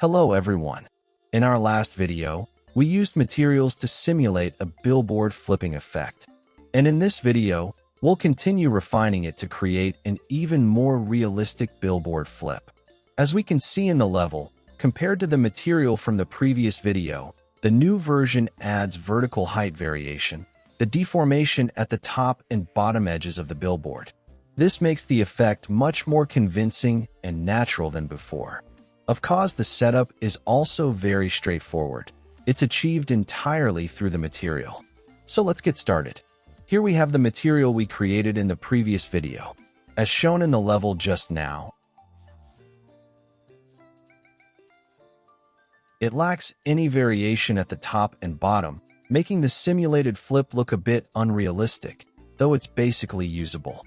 Hello everyone. In our last video, we used materials to simulate a billboard flipping effect. And in this video, we'll continue refining it to create an even more realistic billboard flip. As we can see in the level, compared to the material from the previous video, the new version adds vertical height variation, the deformation at the top and bottom edges of the billboard. This makes the effect much more convincing and natural than before. Of course, the setup is also very straightforward. It's achieved entirely through the material. So let's get started. Here we have the material we created in the previous video, as shown in the level just now. It lacks any variation at the top and bottom, making the simulated flip look a bit unrealistic, though it's basically usable.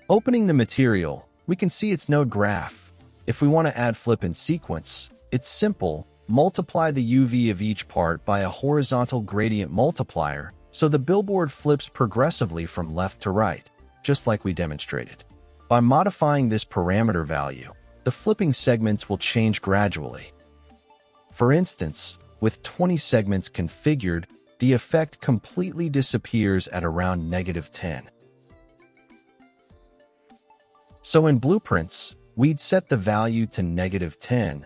Opening the material, we can see its node graph. If we want to add flip in sequence, it's simple. Multiply the UV of each part by a horizontal gradient multiplier so the billboard flips progressively from left to right, just like we demonstrated. By modifying this parameter value, the flipping segments will change gradually. For instance, with 20 segments configured, the effect completely disappears at around -10. So in blueprints, we'd set the value to -10.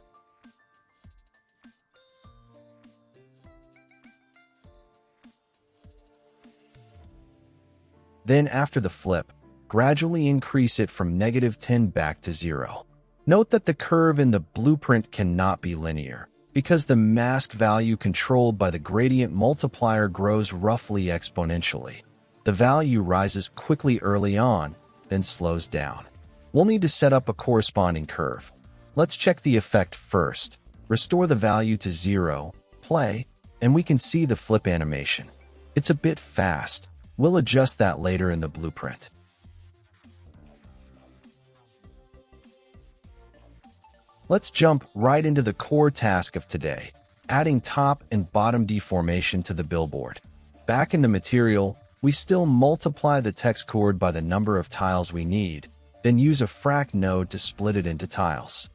Then after the flip, gradually increase it from -10 back to 0. Note that the curve in the blueprint cannot be linear, because the mask value controlled by the gradient multiplier grows roughly exponentially. The value rises quickly early on, then slows down. We'll need to set up a corresponding curve. Let's check the effect first. Restore the value to 0, play, and we can see the flip animation. It's a bit fast. We'll adjust that later in the blueprint. Let's jump right into the core task of today, adding top and bottom deformation to the billboard. Back in the material, we still multiply the text chord by the number of tiles we need, then use a frac node to split it into tiles.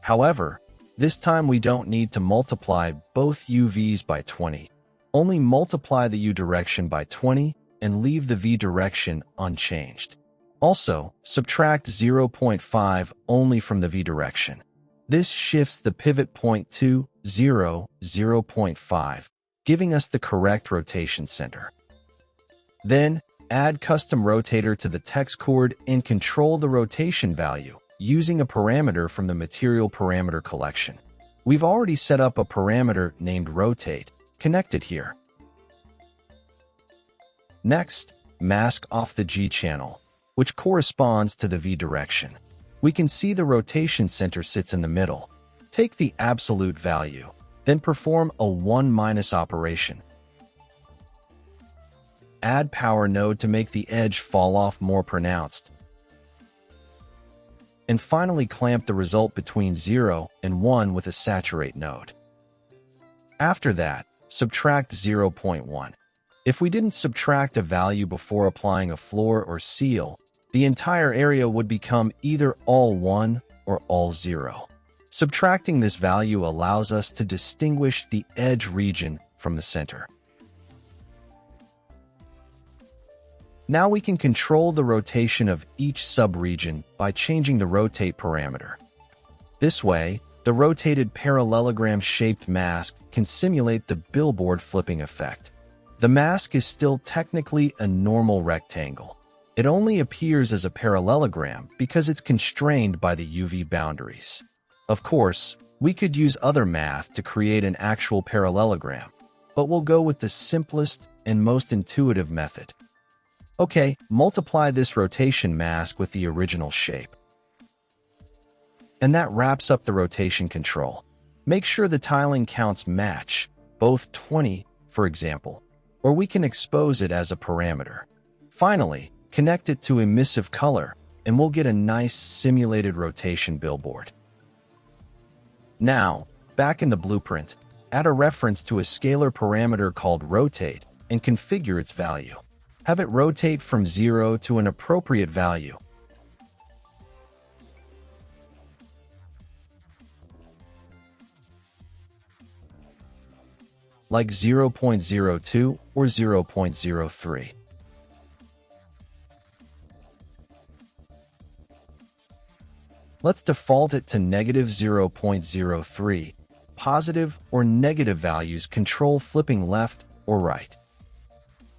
However, this time we don't need to multiply both UVs by 20. Only multiply the U direction by 20 and leave the V direction unchanged. Also, subtract 0.5 only from the V direction. This shifts the pivot point to 0.5, giving us the correct rotation center. Then, add custom rotator to the text chord and control the rotation value using a parameter from the material parameter collection. We've already set up a parameter named rotate, connected here. Next, mask off the G channel, which corresponds to the V direction. We can see the rotation center sits in the middle. Take the absolute value, then perform a 1- operation. Add power node to make the edge fall off more pronounced. And finally clamp the result between 0 and 1 with a saturate node. After that, subtract 0.1. If we didn't subtract a value before applying a floor or seal, the entire area would become either all 1 or all 0. Subtracting this value allows us to distinguish the edge region from the center. Now we can control the rotation of each sub-region by changing the rotate parameter. This way, the rotated parallelogram-shaped mask can simulate the billboard flipping effect. The mask is still technically a normal rectangle. It only appears as a parallelogram because it's constrained by the UV boundaries. Of course, we could use other math to create an actual parallelogram, but we'll go with the simplest and most intuitive method. Okay, multiply this rotation mask with the original shape. And that wraps up the rotation control. Make sure the tiling counts match, both 20, for example, or we can expose it as a parameter. Finally, connect it to emissive color, and we'll get a nice simulated rotation billboard. Now, back in the blueprint, add a reference to a scalar parameter called rotate and configure its value. Have it rotate from 0 to an appropriate value, like 0.02 or 0.03. Let's default it to negative 0.03. Positive or negative values control flipping left or right.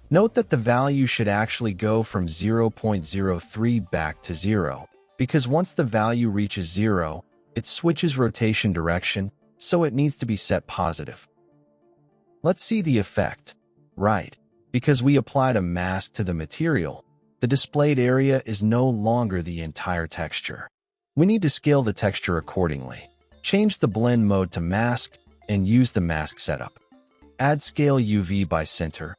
Note that the value should actually go from 0.03 back to 0, because once the value reaches 0, it switches rotation direction, so it needs to be set positive. Let's see the effect. Right, because we applied a mask to the material, the displayed area is no longer the entire texture. We need to scale the texture accordingly. Change the blend mode to mask and use the mask setup. Add scale UV by center.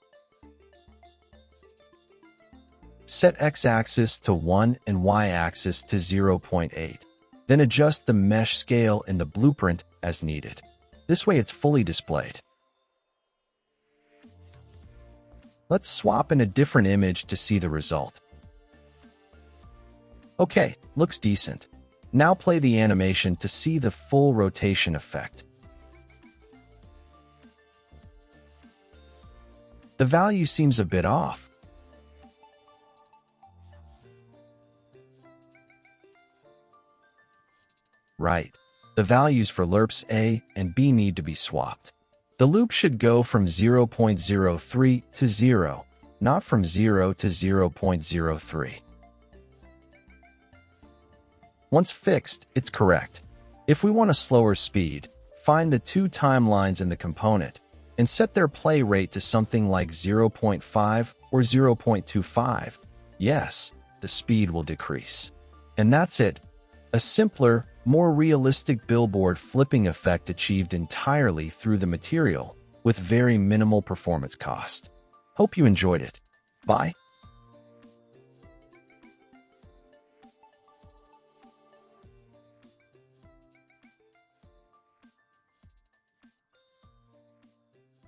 Set x-axis to 1 and y-axis to 0.8. Then adjust the mesh scale in the blueprint as needed. This way it's fully displayed. Let's swap in a different image to see the result. Okay, looks decent. Now play the animation to see the full rotation effect. The value seems a bit off. Right, the values for loops A and B need to be swapped. The loop should go from 0.03 to 0, not from 0 to 0.03. Once fixed, it's correct. If we want a slower speed, find the two timelines in the component and set their play rate to something like 0.5 or 0.25. Yes, the speed will decrease. And that's it. A simpler, more realistic Billboard flipping effect achieved entirely through the material with very minimal performance cost. Hope you enjoyed it. Bye.